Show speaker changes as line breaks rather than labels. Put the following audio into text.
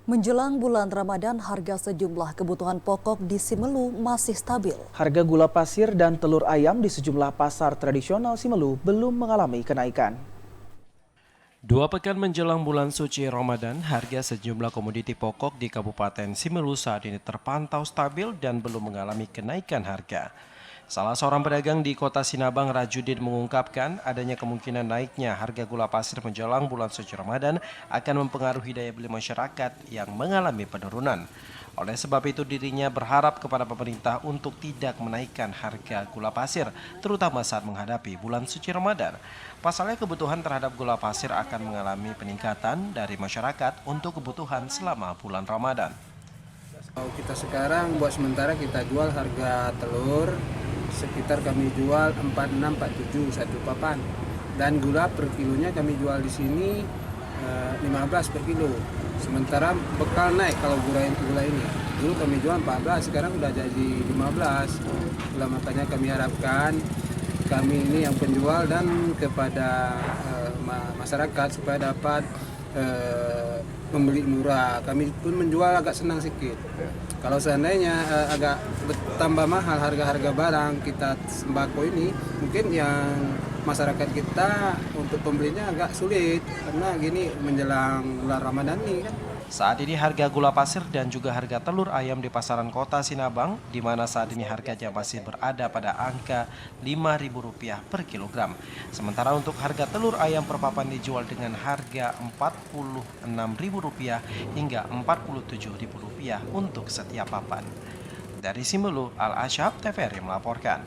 Menjelang bulan Ramadan, harga sejumlah kebutuhan pokok di Simelu masih stabil.
Harga gula pasir dan telur ayam di sejumlah pasar tradisional Simelu belum mengalami kenaikan.
2 pekan menjelang bulan suci Ramadan, harga sejumlah komoditi pokok di Kabupaten Simelu saat ini terpantau stabil dan belum mengalami kenaikan harga. Salah seorang pedagang di kota Sinabang, Rajudin, mengungkapkan adanya kemungkinan naiknya harga gula pasir menjelang bulan suci Ramadan akan mempengaruhi daya beli masyarakat yang mengalami penurunan. Oleh sebab itu dirinya berharap kepada pemerintah untuk tidak menaikkan harga gula pasir, terutama saat menghadapi bulan suci Ramadan. Pasalnya kebutuhan terhadap gula pasir akan mengalami peningkatan dari masyarakat untuk kebutuhan selama bulan Ramadan.
Kita sekarang buat sementara kita jual harga telur sekitar kami jual 4647 satu papan, dan gula per kilonya kami jual di sini 15 per kilo. Sementara bekal naik kalau gula ini. Dulu kami jual 14, sekarang udah jadi 15. Makanya kami harapkan kami ini yang penjual dan kepada masyarakat supaya dapat membeli murah. Kami pun menjual agak senang sedikit. Kalau seandainya agak bertambah mahal harga-harga barang kita sembako ini, mungkin yang masyarakat kita untuk pembelinya agak sulit karena gini menjelang bulan Ramadan ini kan.
Saat ini harga gula pasir dan juga harga telur ayam di pasaran kota Sinabang, di mana saat ini harganya masih berada pada angka Rp5.000 per kilogram. Sementara untuk harga telur ayam per papan dijual dengan harga Rp46.000 hingga Rp47.000 untuk setiap papan. Dari Simelu, Al Asyab TVRI melaporkan.